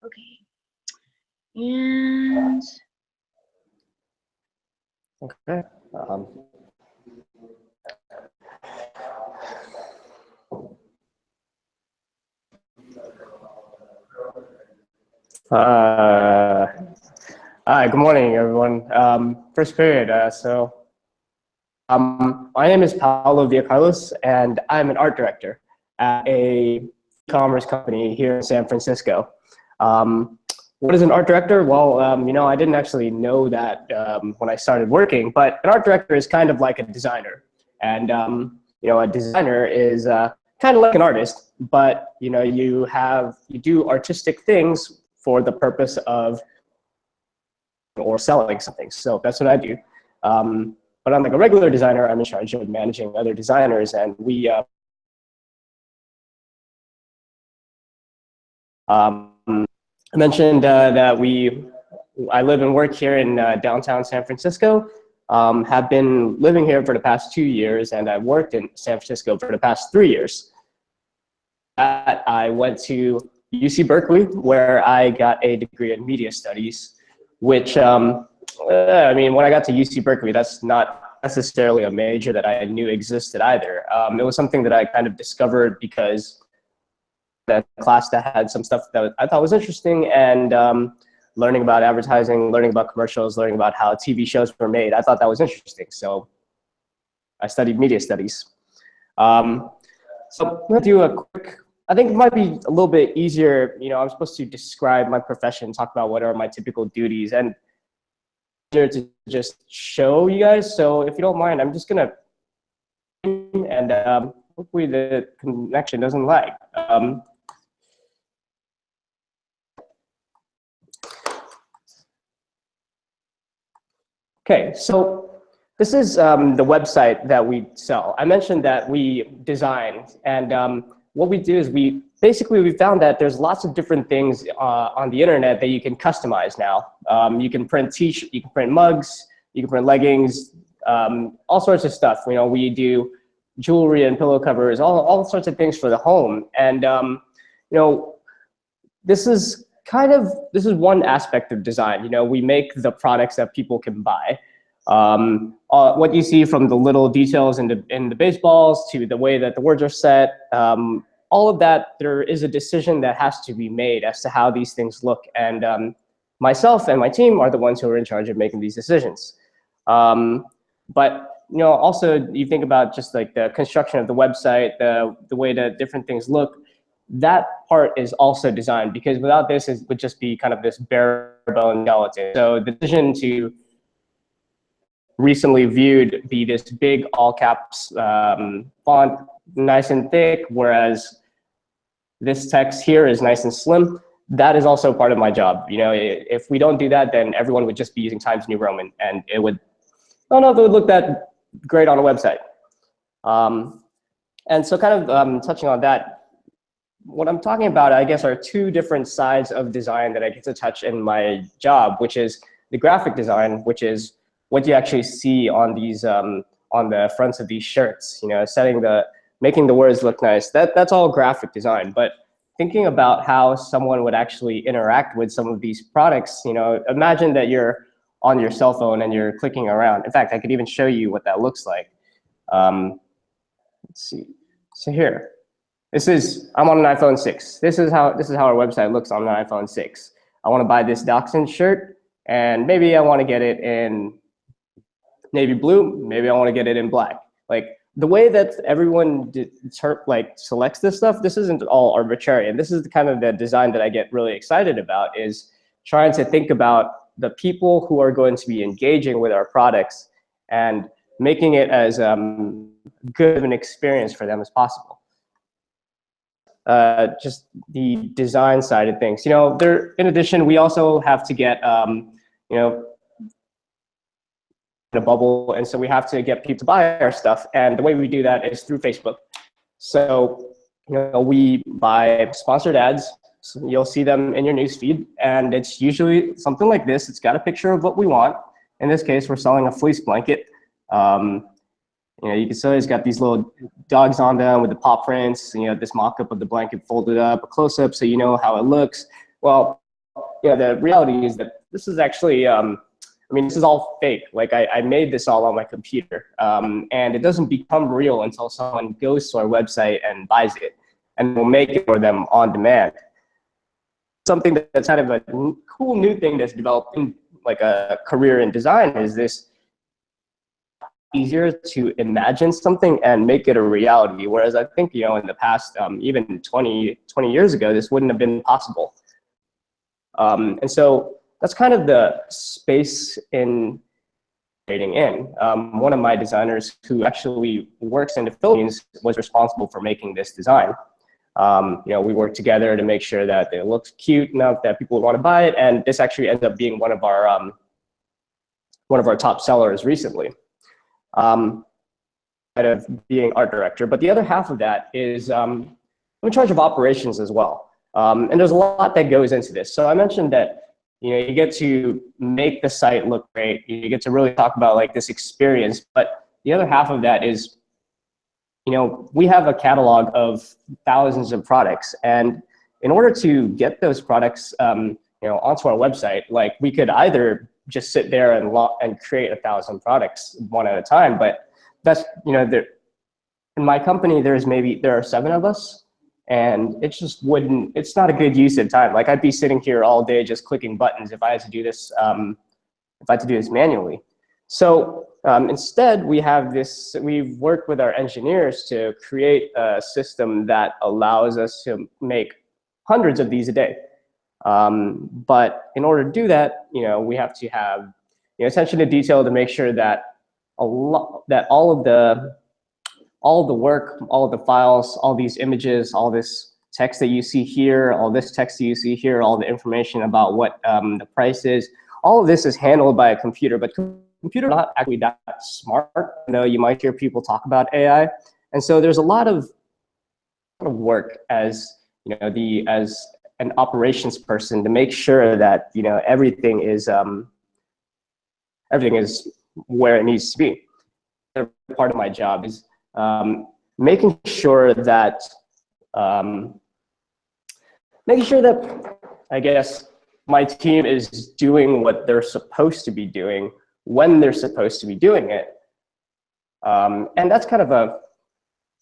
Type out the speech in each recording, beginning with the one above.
Okay. And Okay. Hi, good morning, everyone. First period. My name is Paolo Villacarlos, and I'm an art director at a e-commerce company here in San Francisco. What is an art director? Well, I didn't actually know that when I started working, but an art director is kind of like a designer. And, a designer is kind of like an artist, but, you do artistic things for the purpose of or selling something. So that's what I do. But unlike a regular designer, I'm in charge of managing other designers, and I mentioned that I live and work here in downtown San Francisco. Have been living here for the past 2 years, and I've worked in San Francisco for the past 3 years. I went to UC Berkeley, where I got a degree in media studies, which, when I got to UC Berkeley, that's not necessarily a major that I knew existed either. It was something that I kind of discovered because the class that had some stuff that I thought was interesting, and learning about advertising, learning about commercials, learning about how TV shows were made. I thought that was interesting, so I studied media studies. So I'm gonna do a quick, I think it might be a little bit easier, I'm supposed to describe my profession, talk about what are my typical duties, and to just show you guys. So if you don't mind, I'm just gonna, and hopefully the connection doesn't lag. Okay, so this is the website that we sell. I mentioned that we design, and what we do is we found that there's lots of different things on the internet that you can customize now. You can print t-shirts, you can print mugs, you can print leggings, all sorts of stuff. We do jewelry and pillow covers, all sorts of things for the home. And this is one aspect of design. We make the products that people can buy. What you see, from the little details in the baseballs to the way that the words are set, all of that, there is a decision that has to be made as to how these things look. And myself and my team are the ones who are in charge of making these decisions. But also you think about just like the construction of the website, the way that different things look. That part is also designed, because without this, it would just be kind of this bare bone skeleton. So the decision to recently viewed be this big all caps font, nice and thick, whereas this text here is nice and slim. That is also part of my job. If we don't do that, then everyone would just be using Times New Roman, and it would, I don't know if it would look that great on a website. And so kind of touching on that, what I'm talking about, I guess, are two different sides of design that I get to touch in my job, which is the graphic design, which is what you actually see on these on the fronts of these shirts. Making the words look nice. That's all graphic design. But thinking about how someone would actually interact with some of these products, imagine that you're on your cell phone and you're clicking around. In fact, I could even show you what that looks like. Let's see. So here. I'm on an iPhone 6. This is how our website looks on an iPhone 6. I want to buy this Dachshund shirt, and maybe I want to get it in navy blue. Maybe I want to get it in black. Like the way that everyone selects this stuff, this isn't all arbitrary. And this is the kind of the design that I get really excited about, is trying to think about the people who are going to be engaging with our products and making it as good of an experience for them as possible. Just the design side of things. In addition, we also have to get, a bubble, and so we have to get people to buy our stuff. And the way we do that is through Facebook. So, we buy sponsored ads. So you'll see them in your newsfeed, and it's usually something like this. It's got a picture of what we want. In this case, we're selling a fleece blanket. You can see it's got these little dogs on them with the paw prints, this mock-up of the blanket folded up, a close-up so you know how it looks. Well, you know, the reality is that this is actually, I mean, this is all fake. Like I made this all on my computer, and it doesn't become real until someone goes to our website and buys it, and we'll make it for them on demand. Something that's kind of a cool new thing that's developed in like a career in design is this easier to imagine something and make it a reality. Whereas I think, you know, in the past, even 20 years ago, this wouldn't have been possible. And so that's kind of the space in trading in. One of my designers who actually works in the Philippines was responsible for making this design. You know, we worked together to make sure that it looks cute enough that people would want to buy it, and this actually ended up being one of our top sellers recently. Kind of being art director, but the other half of that is I'm in charge of operations as well, and there's a lot that goes into this. So I mentioned that, you know, you get to make the site look great, you get to really talk about like this experience, but the other half of that is, you know, we have a catalog of thousands of products, and in order to get those products, you know, onto our website, like we could either just sit there and create 1,000 products one at a time, but that's, you know, in my company there are 7 of us, and it just wouldn't. It's not a good use of time. Like I'd be sitting here all day just clicking buttons if I had to do this. Manually. So instead, we've worked with our engineers to create a system that allows us to make hundreds of these a day. But in order to do that, you know, we have to have, you know, attention to detail to make sure that all of the work, all of the files, all these images, all this text that you see here, all this text that you see here, all the information about what the price is, all of this is handled by a computer, but computers are not actually that smart. You know, you might hear people talk about AI, and so there's a lot of work as, you know, as an operations person to make sure that, you know, everything is where it needs to be. Part of my job is making sure that I guess my team is doing what they're supposed to be doing when they're supposed to be doing it. And that's kind of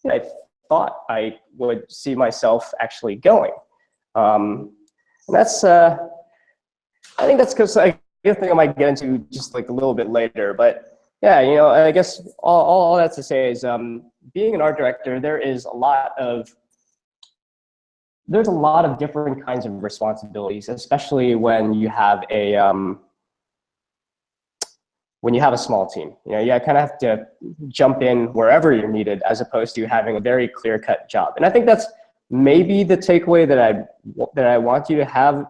I thought I would see myself actually going. And that's, I think that's because I think I might get into just like a little bit later, but yeah, you know, I guess all that's to say is being an art director, there's a lot of different kinds of responsibilities, especially when you have a small team. You know, you kind of have to jump in wherever you're needed, as opposed to having a very clear-cut job. And I think that's maybe the takeaway that I want you to have,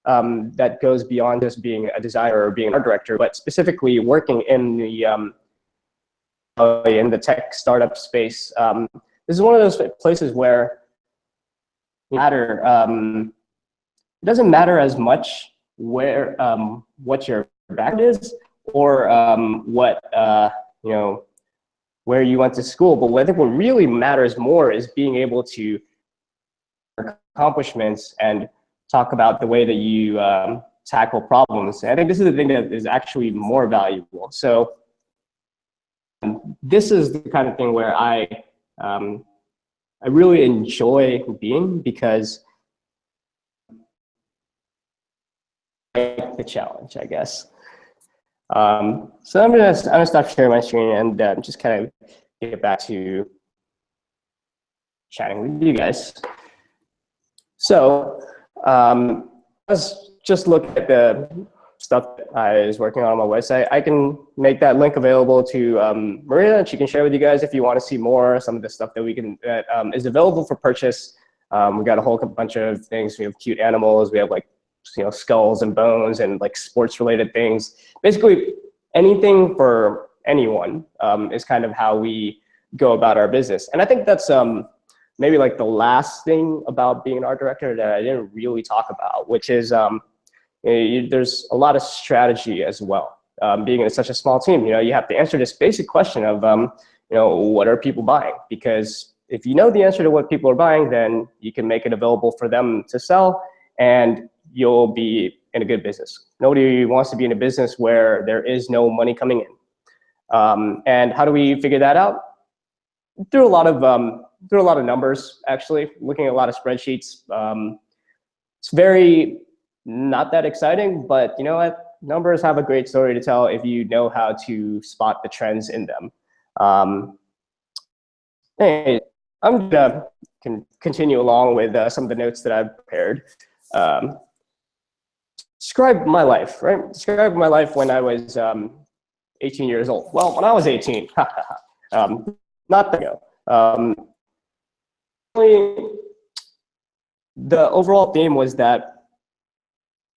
that goes beyond just being a designer or being an art director, but specifically working in the tech startup space. This is one of those places where it doesn't matter as much where what your background is, or you know, where you went to school. But what I think what really matters more is being able to accomplishments and talk about the way that you tackle problems. And I think this is the thing that is actually more valuable. So this is the kind of thing where I really enjoy being, because I like the challenge, I guess. So I'm gonna stop sharing my screen and just kind of get back to chatting with you guys. So let's just look at the stuff that I was working on my website. I can make that link available to Maria, and she can share with you guys if you want to see more, some of the stuff that is available for purchase. We got a whole bunch of things. We have cute animals. We have like, you know, skulls and bones and like sports related things. Basically anything for anyone is kind of how we go about our business. And I think that's maybe like the last thing about being an art director that I didn't really talk about, which is there's a lot of strategy as well. Being in such a small team, you know, you have to answer this basic question of, you know, what are people buying? Because if you know the answer to what people are buying, then you can make it available for them to sell, and you'll be in a good business. Nobody wants to be in a business where there is no money coming in. And how do we figure that out? Through a lot of numbers, actually, looking at a lot of spreadsheets. It's very not that exciting, but you know what? Numbers have a great story to tell if you know how to spot the trends in them. Hey, I'm gonna continue along with some of the notes that I've prepared. Describe my life, right? Describe my life when I was 18 years old. Well, when I was 18, not that ago. The overall theme was that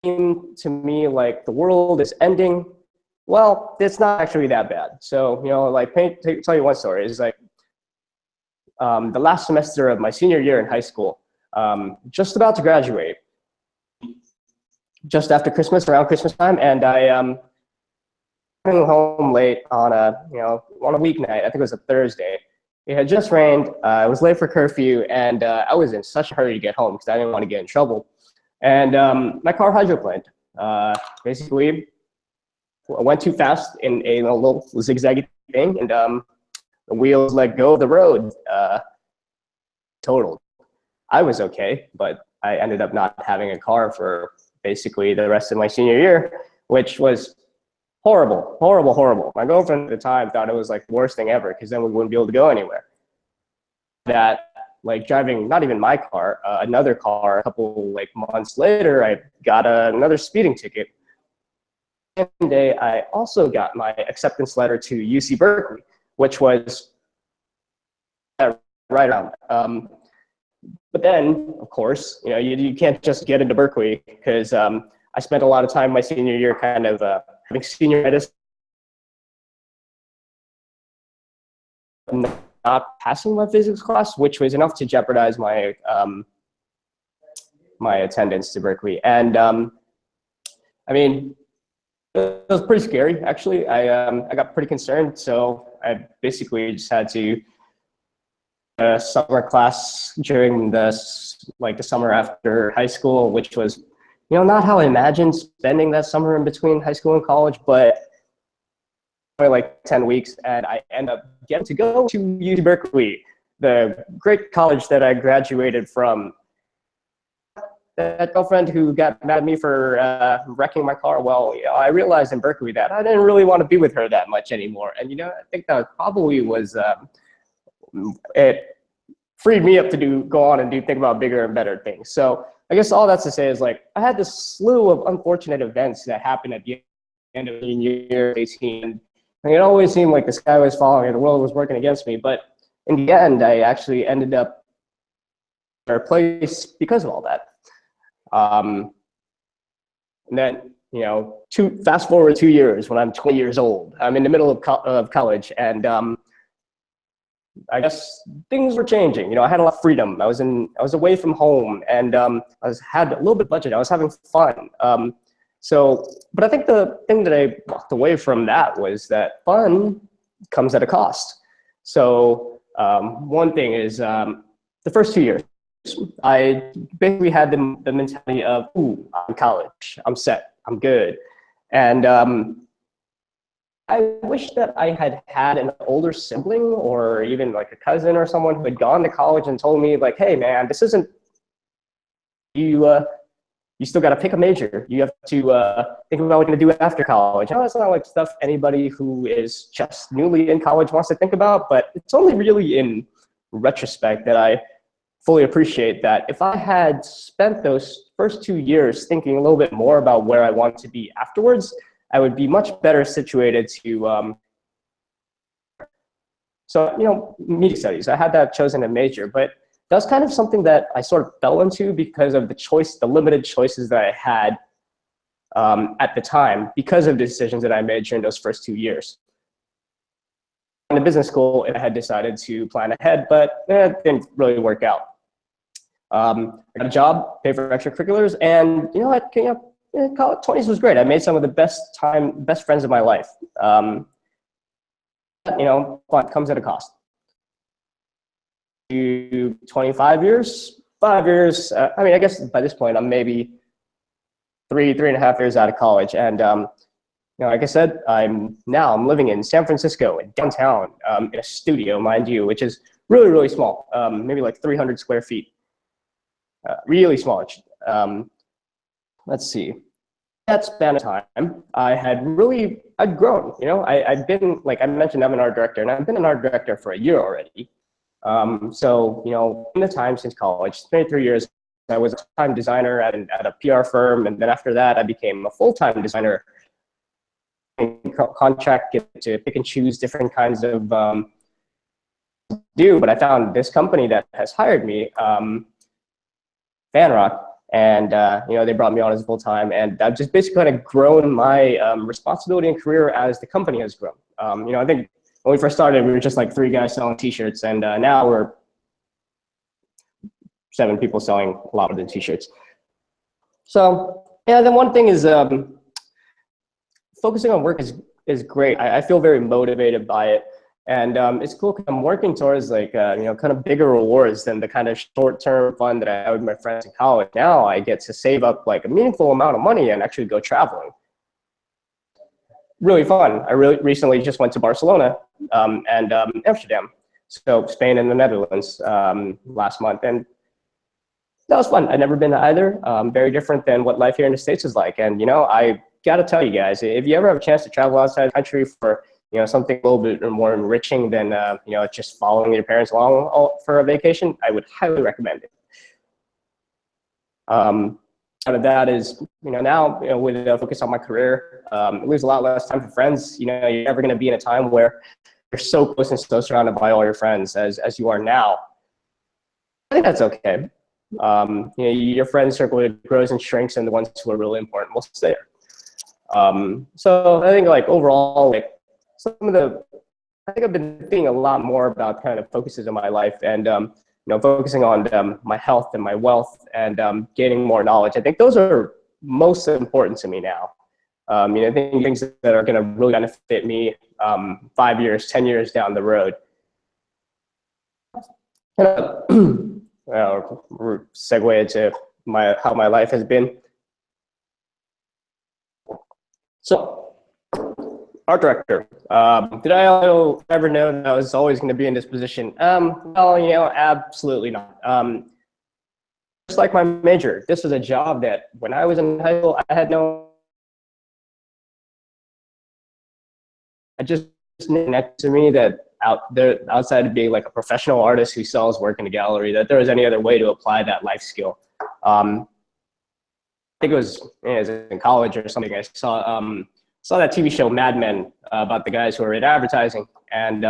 to me, like, the world is ending. Well, it's not actually that bad. So, you know, like, tell you one story. It's like the last semester of my senior year in high school, just about to graduate, just after Christmas, around Christmas time, and I coming home late on a weeknight. I think it was a Thursday. It had just rained. I was late for curfew, and I was in such a hurry to get home because I didn't want to get in trouble. And my car hydroplaned. Basically, I went too fast in a little zigzaggy thing, and the wheels let go of the road. Totaled. I was okay, but I ended up not having a car for basically the rest of my senior year, which was horrible, horrible, horrible. My girlfriend at the time thought it was like the worst thing ever because then we wouldn't be able to go anywhere. That, like, driving not even my car, another car, a couple like months later, I got another speeding ticket. And one day, I also got my acceptance letter to UC Berkeley, which was right around. But then, of course, you know, you can't just get into Berkeley because I spent a lot of time my senior year kind of having senioritis, not passing my physics class, which was enough to jeopardize my my attendance to Berkeley. And I mean, it was pretty scary, actually. I got pretty concerned, so I basically just had to summer class during the summer after high school, which was, you know, not how I imagined spending that summer in between high school and college, but only like 10 weeks, and I end up getting to go to UC Berkeley, the great college that I graduated from. That girlfriend who got mad at me for wrecking my car, well, you know, I realized in Berkeley that I didn't really want to be with her that much anymore. And, you know, I think that probably was, it freed me up to go on and think about bigger and better things. So I guess all that's to say is, like, I had this slew of unfortunate events that happened at the end of the year 18. And it always seemed like the sky was falling and the world was working against me. But in the end, I actually ended up in a place because of all that. And then, you know, fast forward 2 years when I'm 20 years old. I'm in the middle of college, and I guess things were changing. You know, I had a lot of freedom. I was away from home, and had a little bit of budget. I was having fun. But I think the thing that I walked away from that was that fun comes at a cost. So one thing is the first 2 years, I basically had the mentality of, ooh, I'm in college, I'm set, I'm good. And I wish that I had an older sibling or even like a cousin or someone who had gone to college and told me, like, hey man, this isn't, you still got to pick a major. You have to think about what you're going to do after college. I know it's not like stuff anybody who is just newly in college wants to think about, but it's only really in retrospect that I fully appreciate that if I had spent those first 2 years thinking a little bit more about where I want to be afterwards, I would be much better situated to, so, you know, media studies, I had that chosen a major, but that's kind of something that I sort of fell into because of the limited choices that I had at the time because of the decisions that I made during those first 2 years. In the business school, I had decided to plan ahead, but it didn't really work out. I got a job, paid for extracurriculars, and, you know, college 20s was great. I made some of the best friends of my life. You know, fun comes at a cost. 25 years, 5 years. I mean, I guess by this point, I'm maybe three and a half years out of college. And like I said, I'm living in San Francisco, downtown, in a studio, mind you, which is really, really small, maybe like 300 square feet, really small. Let's see. That span of time, I'd grown. I've been, like I mentioned, I'm an art director, and I've been an art director for a year already. So, in the time since college, 23 years, I was a time designer at a PR firm, and then after that, I became a full-time designer. Contract, get to pick and choose different kinds of but I found this company that has hired me, Fanrock, and they brought me on as full-time, and I've just basically kind of grown my responsibility and career as the company has grown. I think when we first started, we were just like 3 guys selling t-shirts, and now we're 7 people selling a lot more than t-shirts. So yeah, then one thing is focusing on work is great. I feel very motivated by it. And it's cool because I'm working towards like, kind of bigger rewards than the kind of short-term fun that I had with my friends in college. Now I get to save up like a meaningful amount of money and actually go traveling. Really fun. I recently just went to Barcelona and Amsterdam. So Spain and the Netherlands last month. And that was fun. I'd never been to either. Very different than what life here in the States is like. And, I got to tell you guys, if you ever have a chance to travel outside the country for something a little bit more enriching than just following your parents along for a vacation, I would highly recommend it. Out of that is now with a focus on my career, I lose a lot less time for friends. You're never going to be in a time where you're so close and so surrounded by all your friends as you are now. I think that's okay. Your friend circle grows and shrinks, and the ones who are really important will stay there. So I think like overall, like I think I've been thinking a lot more about kind of focuses in my life, and focusing on my health and my wealth, and gaining more knowledge. I think those are most important to me now. I think things that are going to really benefit me 5 years, 10 years down the road. Segue into how my life has been. So, art director. Did I ever know that I was always going to be in this position? Well, absolutely not. Just like my major, this was a job that when I was in high school, I had no. I just connected to me that outside of being like a professional artist who sells work in a gallery, that there was any other way to apply that life skill. I think it was in college or something. I saw that TV show Mad Men about the guys who are in advertising, and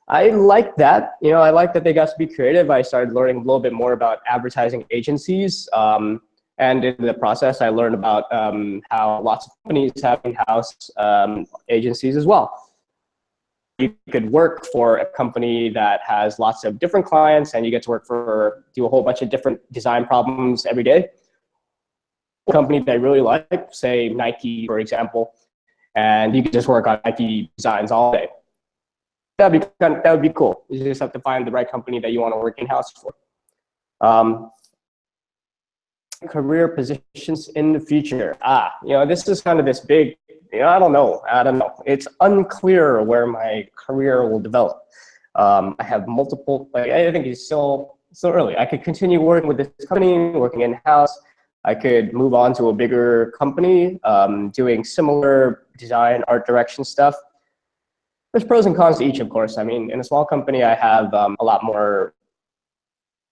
I liked that. I liked that they got to be creative. I started learning a little bit more about advertising agencies, and in the process, I learned about how lots of companies have in-house agencies as well. You could work for a company that has lots of different clients, and you get to do a whole bunch of different design problems every day. A company that I really like, say Nike, for example, and you could just work on Nike designs all day. That would be cool. You just have to find the right company that you want to work in-house for. Career positions in the future. This is kind of this big. I don't know. It's unclear where my career will develop. I have multiple. I think it's still early. I could continue working with this company, working in-house. I could move on to a bigger company, doing similar design, art direction stuff. There's pros and cons to each, of course. I mean, in a small company, I have a lot more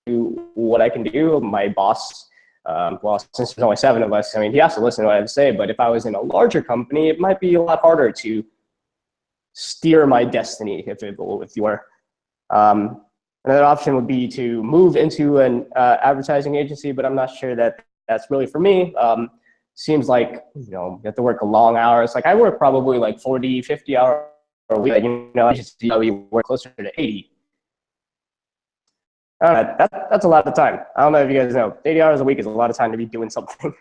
to what I can do. My boss, well, since there's only 7 of us, I mean, he has to listen to what I have to say. But if I was in a larger company, it might be a lot harder to steer my destiny, if you were. Another option would be to move into an advertising agency, but I'm not sure that that's really for me. Seems like, you have to work long hours. Like I work probably like 40, 50 hours a week. We work closer to 80. That's a lot of time. I don't know if you guys know, 80 hours a week is a lot of time to be doing something.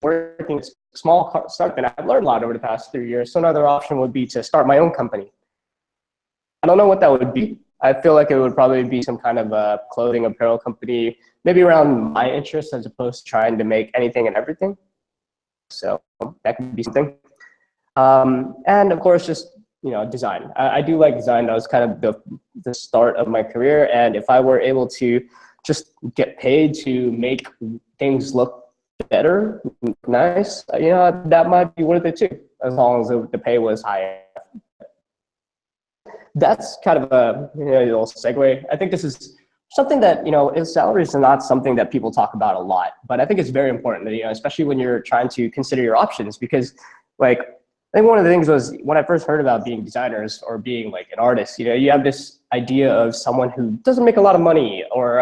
Working small startup, and I've learned a lot over the past 3 years. So another option would be to start my own company. I don't know what that would be. I feel like it would probably be some kind of a clothing apparel company, maybe around my interests as opposed to trying to make anything and everything. So that could be something. And of course, just design. I do like design. That was kind of the start of my career. And if I were able to just get paid to make things look better, nice, that might be worth it too, as long as the pay was high. That's kind of a little segue. I think this is something that, salaries are not something that people talk about a lot, but I think it's very important, especially when you're trying to consider your options, because like, I think one of the things was when I first heard about being designers or being like an artist, you have this idea of someone who doesn't make a lot of money or,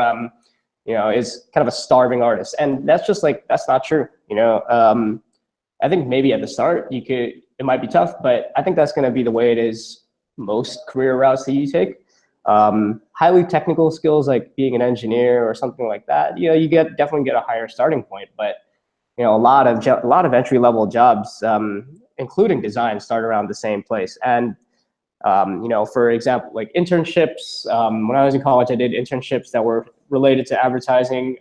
is kind of a starving artist. And that's just like, that's not true. I think maybe at the start it might be tough, but I think that's going to be the way it is most career routes that you take. Highly technical skills like being an engineer or something like that, you definitely get a higher starting point, but a lot of entry-level jobs, including design, start around the same place. And for example, like internships, when I was in college, I did internships that were related to advertising.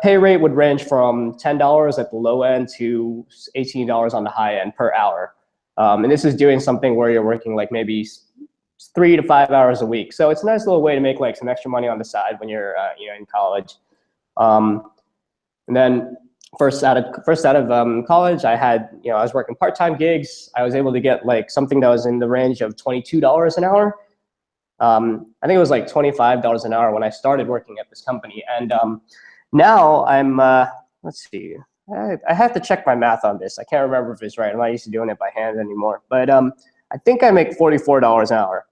Pay rate would range from $10 at the low end to $18 on the high end per hour. And this is doing something where you're working like maybe 3 to 5 hours a week. So it's a nice little way to make like some extra money on the side when you're in college. And then first out of college, I had I was working part-time gigs. I was able to get like something that was in the range of $22 an hour. I think it was like $25 an hour when I started working at this company. And now I'm let's see. I have to check my math on this. I can't remember if it's right. I'm not used to doing it by hand anymore. But I think I make $44 an hour.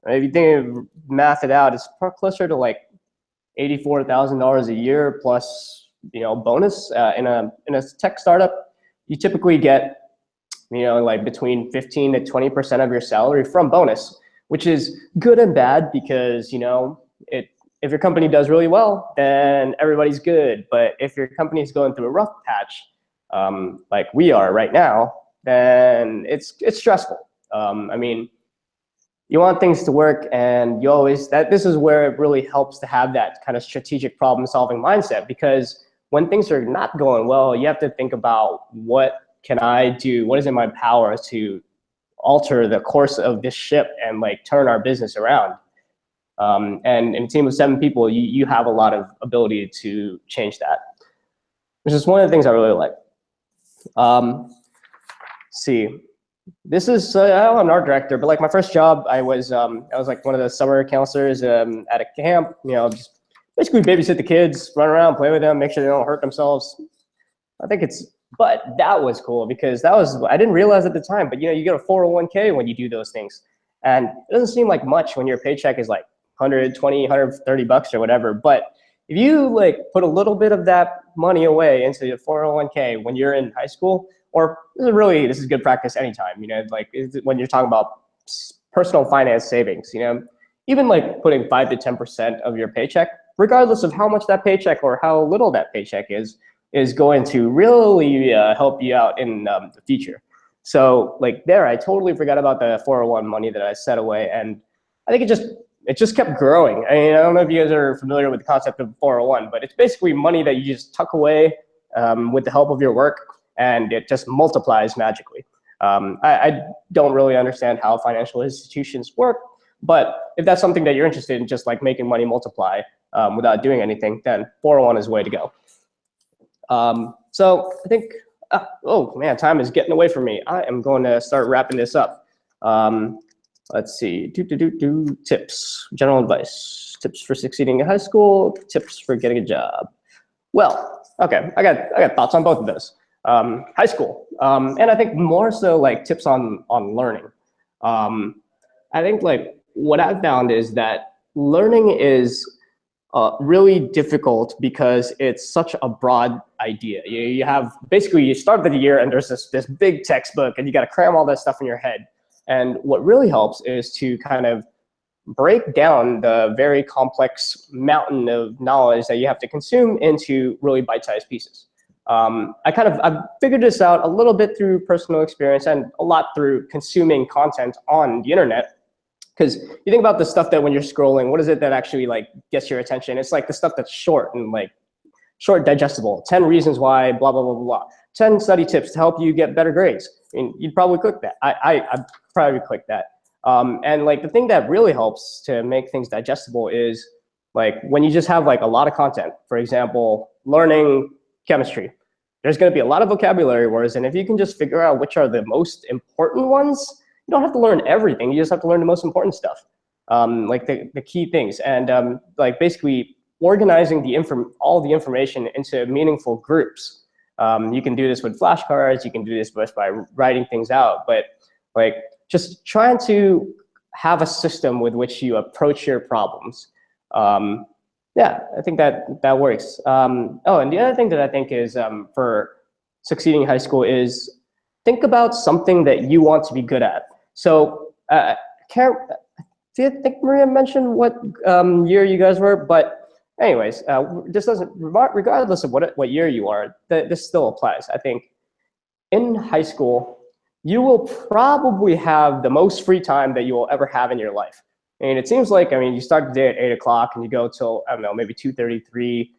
If you think math it out, it's closer to like $84,000 a year plus bonus. In a tech startup, you typically get like between 15 to 20% of your salary from bonus, which is good and bad because if your company does really well, then everybody's good. But if your company is going through a rough patch, like we are right now, then it's stressful. I mean, you want things to work, and this is where it really helps to have that kind of strategic problem-solving mindset, because when things are not going well, you have to think about what can I do? What is in my power to alter the course of this ship and like turn our business around? And in a team of 7 people, you have a lot of ability to change that, which is one of the things I really like. See, this is I'm an art director, but like my first job, I was like one of the summer counselors at a camp. Just basically babysit the kids, run around, play with them, make sure they don't hurt themselves. But that was cool because I didn't realize at the time, but you get a 401k when you do those things, and it doesn't seem like much when your paycheck is like 120, 130 bucks or whatever. But if you like put a little bit of that money away into your 401k when you're in high school, or this is good practice anytime, like when you're talking about personal finance savings, even like putting 5 to 10% of your paycheck, regardless of how much that paycheck or how little that paycheck is going to really help you out in the future. So like I totally forgot about the 401 money that I set away, and I think it just kept growing. I mean, I don't know if you guys are familiar with the concept of 401, but it's basically money that you just tuck away with the help of your work, and it just multiplies magically. I don't really understand how financial institutions work, but if that's something that you're interested in, just like making money multiply without doing anything, then 401 is the way to go. So I think, oh man, time is getting away from me. I am going to start wrapping this up. Let's see, tips, general advice, tips for succeeding in high school, tips for getting a job. Well, okay, I got thoughts on both of those. High school, and I think more so like tips on learning. I think like what I've found is that learning is really difficult because it's such a broad idea. You start the year and there's this big textbook and you got to cram all that stuff in your head. And what really helps is to kind of break down the very complex mountain of knowledge that you have to consume into really bite-sized pieces. I've figured this out a little bit through personal experience and a lot through consuming content on the internet. Because you think about the stuff that when you're scrolling, what is it that actually like gets your attention? It's like the stuff that's short and like short, digestible. 10 reasons why, blah, blah, blah, blah, blah. 10 study tips to help you get better grades. I mean, you'd probably click that. I'd probably click that. And like the thing that really helps to make things digestible is like when you just have like a lot of content. For example, learning chemistry. There's going to be a lot of vocabulary words, and if you can just figure out which are the most important ones, you don't have to learn everything. You just have to learn the most important stuff, like the key things. And like basically organizing all the information into meaningful groups. You can do this with flashcards. You can do this by writing things out. But like just trying to have a system with which you approach your problems. Yeah, I think that works. Oh, and the other thing that I think is for succeeding in high school is think about something that you want to be good at. So I think Maria mentioned what year you guys were, but anyways, this doesn't, regardless of what year you are, this still applies. I think in high school, you will probably have the most free time that you will ever have in your life. And it seems like, I mean, you start the day at 8 o'clock and you go till, I don't know, maybe 2:33.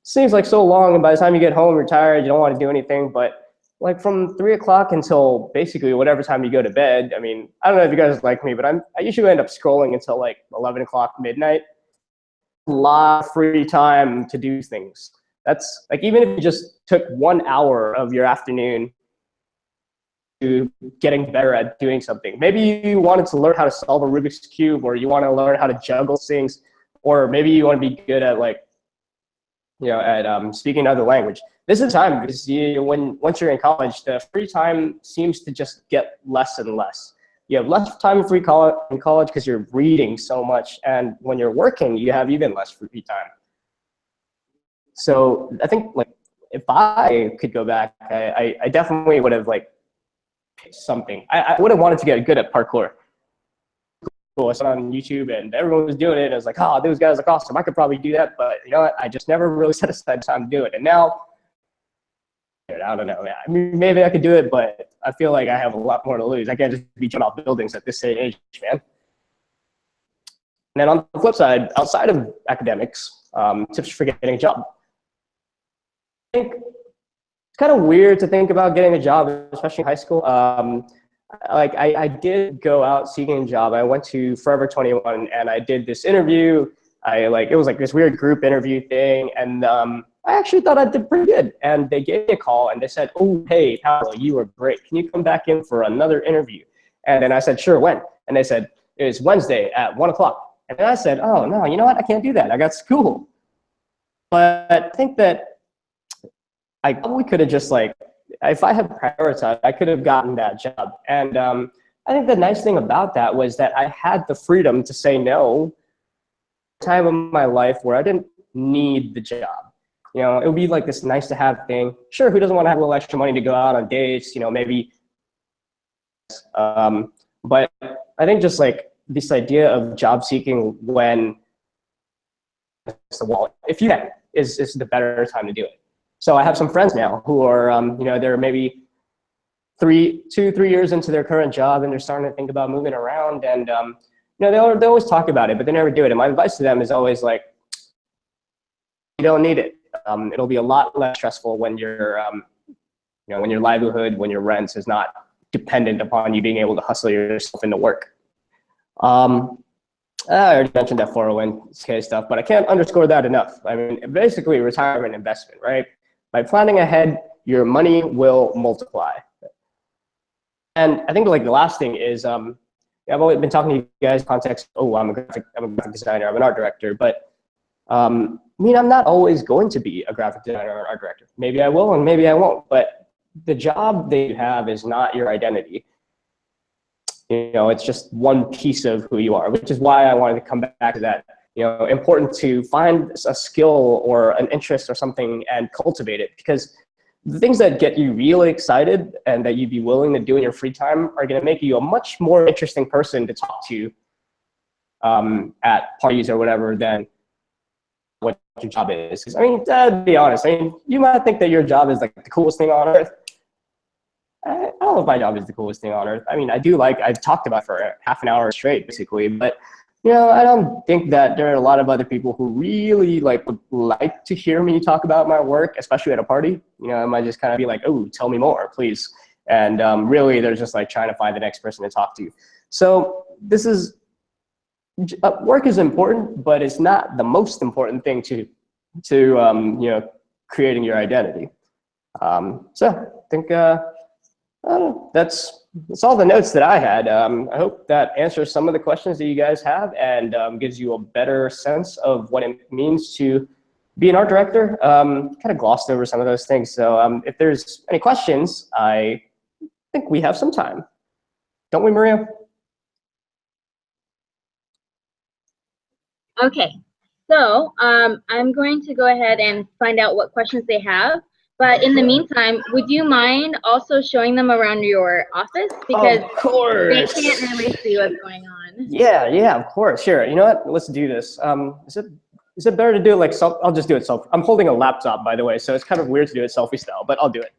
Seems like so long, and by the time you get home, you're tired, you don't want to do anything. But like from 3 o'clock until basically whatever time you go to bed, I mean, I don't know if you guys like me, but I usually end up scrolling until like 11 o'clock, midnight. A lot of free time to do things. That's like, even if you just took 1 hour of your afternoon to getting better at doing something. Maybe you wanted to learn how to solve a Rubik's Cube, or you want to learn how to juggle things, or maybe you want to be good at like, you know, at speaking another language. This is time, because once you're in college, the free time seems to just get less and less. You have less time in college because you're reading so much, and when you're working, you have even less free time. So I think like if I could go back, I definitely would have like something. I would have wanted to get good at parkour. I saw it on YouTube and everyone was doing it, and I was like, oh, those guys look awesome. I could probably do that, but you know what? I just never really set aside time to do it. And now, I don't know. I mean, maybe I could do it, but I feel like I have a lot more to lose. I can't just be jumping off buildings at this age, man. And then on the flip side, outside of academics, tips for getting a job. I think it's kind of weird to think about getting a job, especially in high school. Like I did go out seeking a job. I went to Forever 21 and I did this interview. It was like this weird group interview thing, and I actually thought I did pretty good. And they gave me a call and they said, "Oh, hey, Paolo, you were great. Can you come back in for another interview?" And then I said, "Sure, when?" And they said, "It's Wednesday at 1 o'clock." And then I said, "Oh no, you know what? I can't do that. I got school." But I think that I probably could have just like, if I had prioritized, I could have gotten that job. And I think the nice thing about that was that I had the freedom to say no. Time of my life where I didn't need the job. You know, it would be like this nice to have thing. Sure, who doesn't want to have a little extra money to go out on dates, you know, maybe. But I think just like this idea of job seeking when it's the wall, if you can, is the better time to do it. So I have some friends now who are, you know, they're maybe 3 years into their current job, and they're starting to think about moving around, and you know, they always talk about it, but they never do it. And my advice to them is always like, you don't need it. It'll be a lot less stressful when you're, you know, when your livelihood, when your rent is not dependent upon you being able to hustle yourself into work. I already mentioned that 401k stuff, but I can't underscore that enough. I mean, basically retirement investment, right? By planning ahead, your money will multiply. And I think like the last thing is, I've always been talking to you guys in context, oh, I'm a graphic designer, I'm an art director, but I mean, I'm not always going to be a graphic designer or an art director. Maybe I will and maybe I won't, but the job that you have is not your identity. You know, it's just one piece of who you are, which is why I wanted to come back to that. You know, important to find a skill or an interest or something and cultivate it, because the things that get you really excited and that you'd be willing to do in your free time are going to make you a much more interesting person to talk to at parties or whatever than what your job is. 'Cause, I mean, to be honest, I mean, you might think that your job is like the coolest thing on earth. I don't know if my job is the coolest thing on earth. I mean, I've talked about it for half an hour straight, basically, but I don't think that there are a lot of other people who really would like to hear me talk about my work, especially at a party. I might just kind of be like, oh, tell me more, please. And really, they're just like trying to find the next person to talk to. So this is, work is important, but it's not the most important thing to creating your identity. So I think that's all the notes that I had. I hope that answers some of the questions that you guys have and gives you a better sense of what it means to be an art director. Kind of glossed over some of those things. So if there's any questions, I think we have some time. Don't we, Maria? Okay, so I'm going to go ahead and find out what questions they have. But in the meantime, would you mind also showing them around your office? Because of course. They can't really see what's going on. Yeah, of course. Sure. You know what? Let's do this. Is it better to do it like self? I'll just do it self. I'm holding a laptop, by the way, so it's kind of weird to do it selfie style, but I'll do it.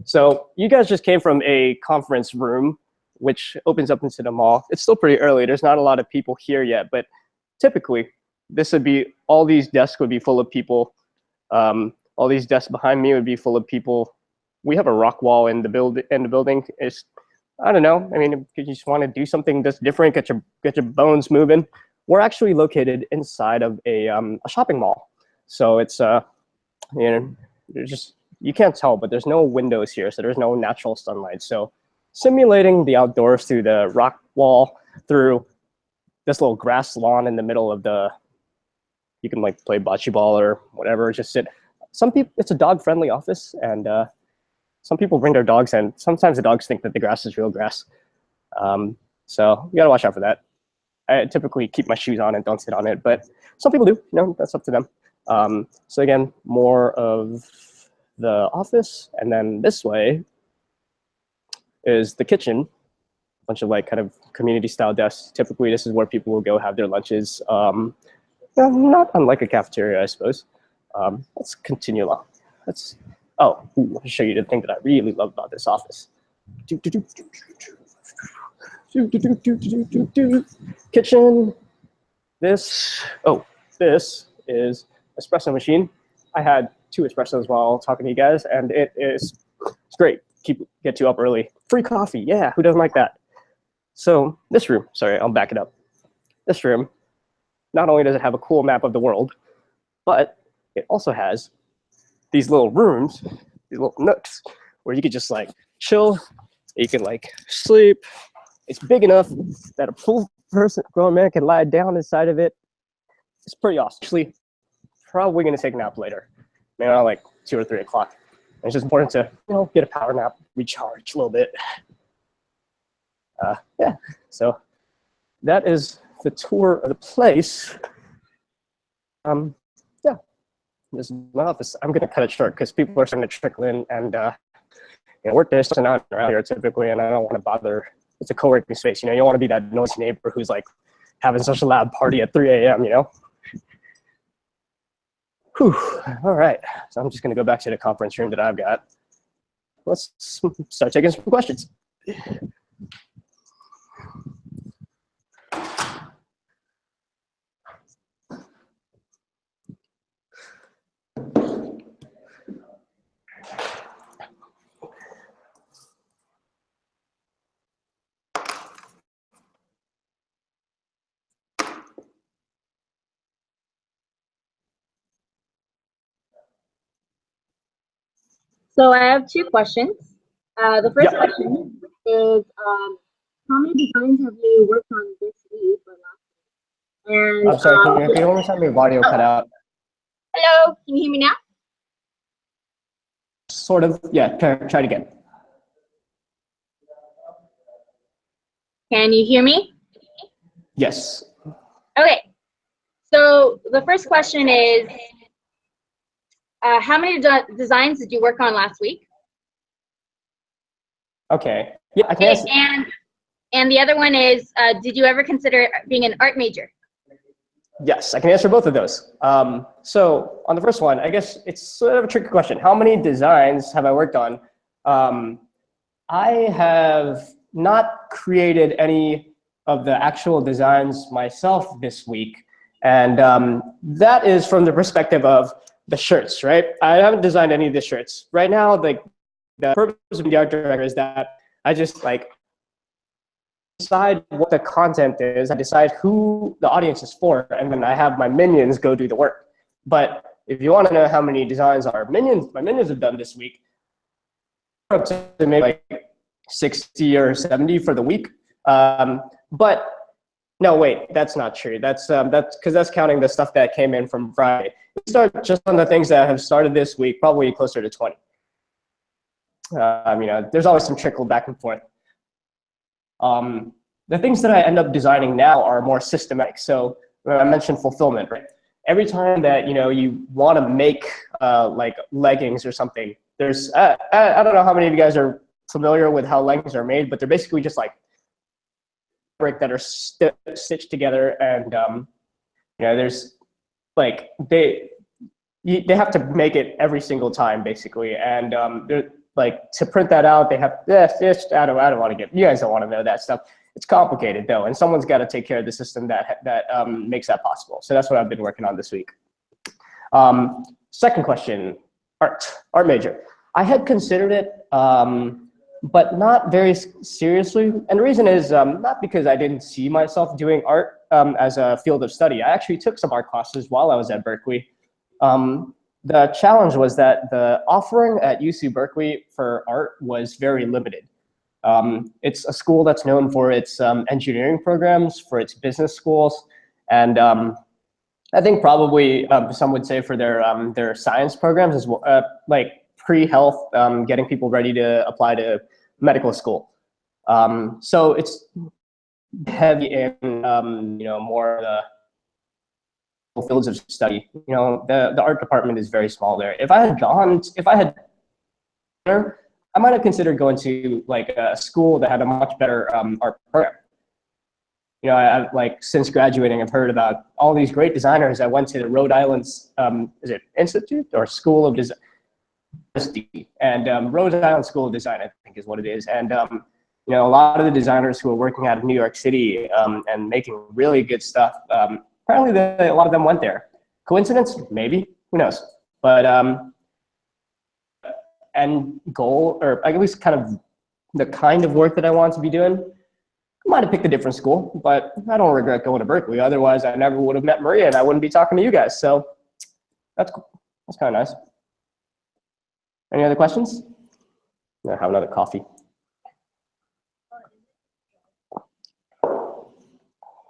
So you guys just came from a conference room, which opens up into the mall. It's still pretty early. There's not a lot of people here yet, but typically this would be, all these desks would be full of people. All these desks behind me would be full of people. We have a rock wall in the building. It's, I don't know. I mean, if you just want to do something that's different, get your bones moving. We're actually located inside of a shopping mall. So it's there's just, you can't tell, but there's no windows here, so there's no natural sunlight. So simulating the outdoors through the rock wall, through this little grass lawn in the middle of you can like play bocce ball or whatever, just sit. Some people, it's a dog-friendly office, and some people bring their dogs, and sometimes the dogs think that the grass is real grass. So you gotta watch out for that. I typically keep my shoes on and don't sit on it, but some people do. That's up to them. So again, more of the office, and then this way is the kitchen. A bunch of kind of community-style desks. Typically, this is where people will go have their lunches. Not unlike a cafeteria, I suppose. Let's continue along. I'll show you the thing that I really love about this office. Kitchen. This is espresso machine. I had 2 espressos while talking to you guys, and it's great. Get you up early. Free coffee, yeah, who doesn't like that? So this room, sorry, I'll back it up. This room, not only does it have a cool map of the world, but it also has these little rooms, these little nooks, where you could just chill, you can sleep. It's big enough that a full grown man can lie down inside of it. It's pretty awesome. Actually, probably gonna take a nap later, maybe around 2 or 3 o'clock. It's just important to get a power nap, recharge a little bit. Yeah, so that is the tour of the place. Yeah, this is my office. I'm gonna cut it short because people are starting to trickle in, and work days are not around here typically, and I don't want to bother. It's a co-working space, you don't want to be that noisy neighbor who's having such a loud party at 3 a.m. Whew. All right, so I'm just gonna go back to the conference room that I've got. Let's start taking some questions. So I have 2 questions. The first question is, how many designs have you worked on this week or last week? And I'm sorry, can you only tell me your audio cut out? Hello, can you hear me now? Sort of, yeah, try it again. Can you hear me? Yes. Okay, so the first question is, how many designs did you work on last week? Okay, yeah, I can answer. And the other one is, did you ever consider being an art major? Yes, I can answer both of those. So on the first one, I guess it's sort of a tricky question. How many designs have I worked on? I have not created any of the actual designs myself this week. And that is from the perspective of the shirts, right? I haven't designed any of the shirts. Right now, the purpose of the art director is that I just like decide what the content is, I decide who the audience is for, and then I have my minions go do the work. But if you want to know how many designs my minions have done this week, up to maybe like 60 or 70 for the week. But no, wait, that's not true. That's because that's counting the stuff that came in from Friday. We start just on the things that have started this week, probably closer to 20. There's always some trickle back and forth. The things that I end up designing now are more systematic. So I mentioned fulfillment, right? Every time that you want to make like leggings or something, there's I don't know how many of you guys are familiar with how leggings are made, but they're basically just like fabric that are stitched together, and there's like they have to make it every single time basically, and they're like to print that out. They have this. I don't want to get, you guys don't want to know that stuff. It's complicated though, and someone's got to take care of the system that makes that possible. So that's what I've been working on this week. Second question, art major. I had considered it, but not very seriously. And the reason is not because I didn't see myself doing art as a field of study. I actually took some art classes while I was at Berkeley. The challenge was that the offering at UC Berkeley for art was very limited. It's a school that's known for its engineering programs, for its business schools, and I think probably some would say for their science programs as well, like pre-health, getting people ready to apply to medical school. So it's heavy in more the fields of study. The art department is very small there. If I had I might have considered going to like a school that had a much better art program. I like since graduating, I've heard about all these great designers. I went to the Rhode Island's is it Institute or School of Design, and Rhode Island School of Design, I think is what it is. And a lot of the designers who are working out of New York City and making really good stuff. Apparently, a lot of them went there. Coincidence? Maybe. Who knows? But end goal, or at least kind of the kind of work that I want to be doing, I might have picked a different school, but I don't regret going to Berkeley. Otherwise, I never would have met Maria, and I wouldn't be talking to you guys. So that's cool. That's kind of nice. Any other questions? I'll have another coffee.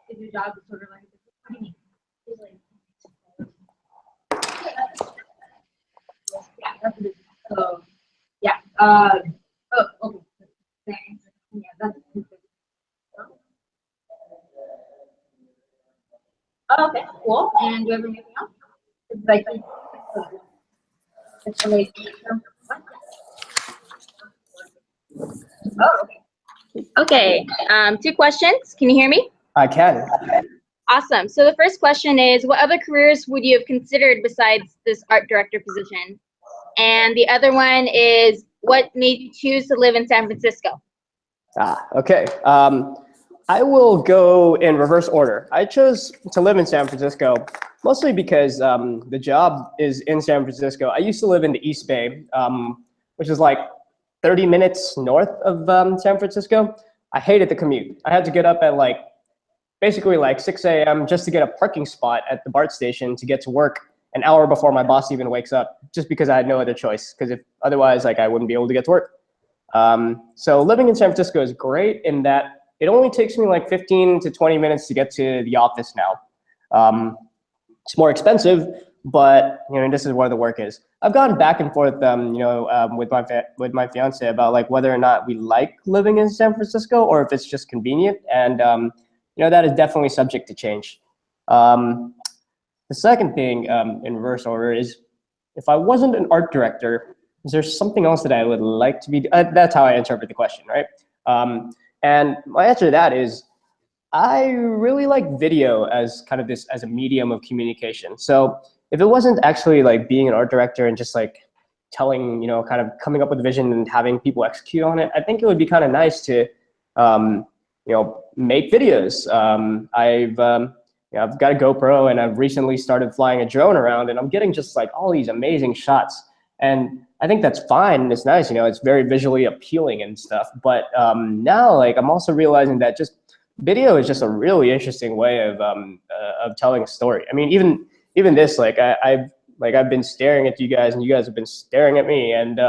Is your job sort of like, what do you mean? Okay. Yeah, that's okay, cool. And do you have anything else? Like, okay. Two questions. Can you hear me? I can. Awesome. So the first question is, what other careers would you have considered besides this art director position? And the other one is, what made you choose to live in San Francisco? Okay. I will go in reverse order. I chose to live in San Francisco mostly because the job is in San Francisco. I used to live in the East Bay, which is like 30 minutes north of San Francisco. I hated the commute. I had to get up at basically 6 a.m. just to get a parking spot at the BART station to get to work an hour before my boss even wakes up, just because I had no other choice. Because if otherwise, I wouldn't be able to get to work. So living in San Francisco is great in that it only takes me 15 to 20 minutes to get to the office now. It's more expensive, but this is where the work is. I've gone back and forth, with my fiance about whether or not we like living in San Francisco or if it's just convenient, and that is definitely subject to change. The second thing in reverse order is, if I wasn't an art director, is there something else that I would like to be? That's how I interpret the question, right? And my answer to that is, I really like video as kind of this as a medium of communication. So if it wasn't actually like being an art director and just like telling, kind of coming up with a vision and having people execute on it, I think it would be kind of nice to, make videos. I've got a GoPro and I've recently started flying a drone around and I'm getting just like all these amazing shots. And I think that's fine and it's nice, it's very visually appealing and stuff. But now like I'm also realizing that just video is just a really interesting way of telling a story. I mean, even this, like I've been staring at you guys and you guys have been staring at me, and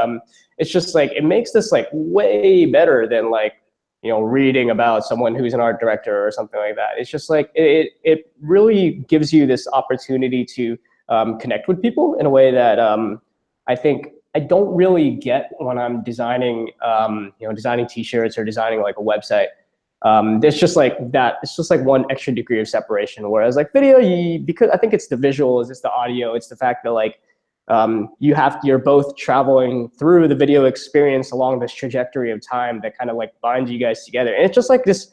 it's just like it makes this like way better than like reading about someone who's an art director or something like that. It's just like it really gives you this opportunity to connect with people in a way that I think I don't really get when I'm designing designing t-shirts or designing like a website. There's just like that. It's just like one extra degree of separation. Whereas like video, because I think it's the visuals, it's the audio, it's the fact that like you're both traveling through the video experience along this trajectory of time that kind of like binds you guys together. And it's just like this.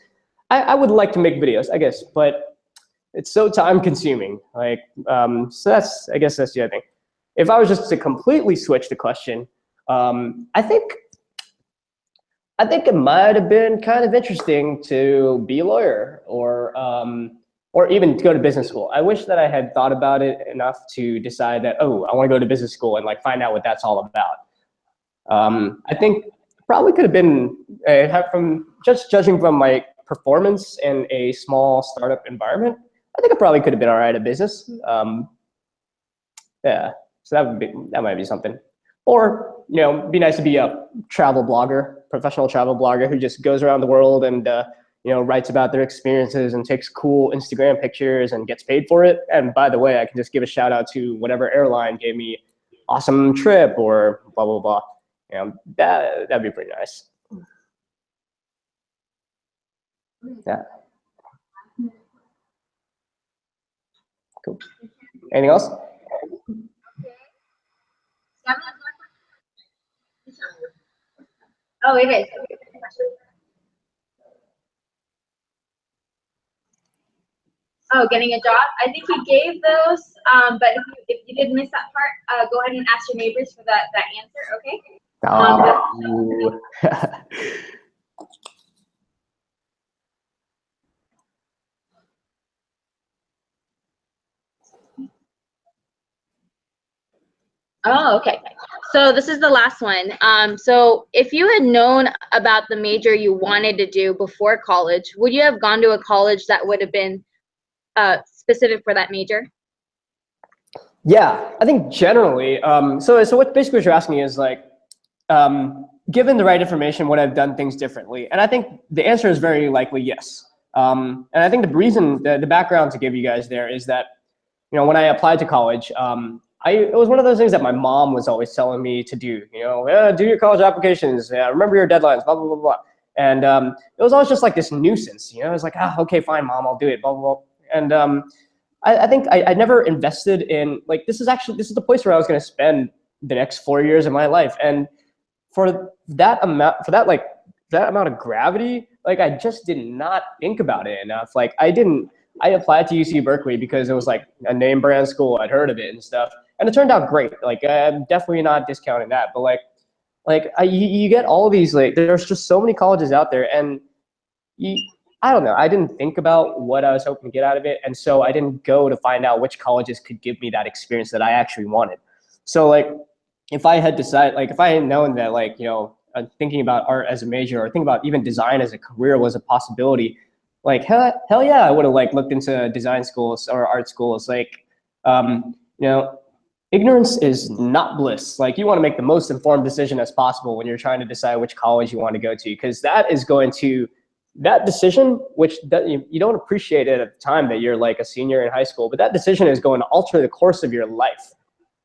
I would like to make videos, I guess, but it's so time consuming. Like so I guess that's the other thing. If I was just to completely switch the question, I think it might have been kind of interesting to be a lawyer or even to go to business school. I wish that I had thought about it enough to decide that, oh, I want to go to business school and like find out what that's all about. I think probably could have been, from just judging from my performance in a small startup environment, I think I probably could have been all right at business. Yeah, so that might be something. Or, be nice to be a travel blogger, professional travel blogger who just goes around the world and, writes about their experiences and takes cool Instagram pictures and gets paid for it. And by the way, I can just give a shout out to whatever airline gave me awesome trip or blah, blah, blah. That'd be pretty nice. Yeah. Cool. Anything else? Oh, wait. Oh, getting a job. I think he gave those, but if you did miss that part, go ahead and ask your neighbors for that answer, okay? Oh, okay. So this is the last one. So if you had known about the major you wanted to do before college, would you have gone to a college that would have been specific for that major? Yeah, I think generally. So what basically what you're asking is like, given the right information, would I have done things differently? And I think the answer is very likely yes. And I think the reason, the background to give you guys there is that, when I applied to college, it was one of those things that my mom was always telling me to do. Do your college applications. Remember your deadlines. Blah blah blah blah. And it was always just like this nuisance. It was like, okay, fine, mom, I'll do it. Blah blah blah. And I think I never invested in like this is the place where I was going to spend the next 4 years of my life. And for that amount of gravity, like I just did not think about it enough. Like I applied to UC Berkeley because it was like a name brand school. I'd heard of it and stuff. And it turned out great. Like I'm definitely not discounting that, but you get all of these, like there's just so many colleges out there, and I don't know. I didn't think about what I was hoping to get out of it, and so I didn't go to find out which colleges could give me that experience that I actually wanted. So like, if I had decided, like if I had known that thinking about art as a major or thinking about even design as a career was a possibility, like hell yeah, I would have like looked into design schools or art schools. Like, ignorance is not bliss. Like you want to make the most informed decision as possible when you're trying to decide which college you want to go to, because that decision, which you don't appreciate it at the time that you're like a senior in high school, but that decision is going to alter the course of your life,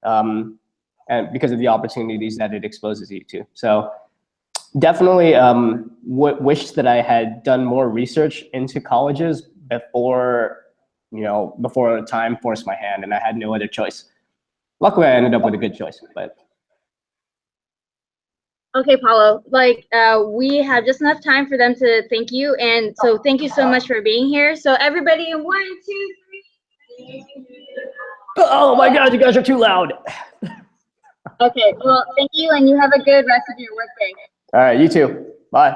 and because of the opportunities that it exposes you to. So definitely wish that I had done more research into colleges before time forced my hand and I had no other choice. Luckily, I ended up with a good choice, but. Okay, Paulo, like we have just enough time for them to thank you. And so thank you so much for being here. So everybody, 1, 2, 3. Oh my God, you guys are too loud. Okay, well, thank you, and you have a good rest of your workday. All right, you too. Bye.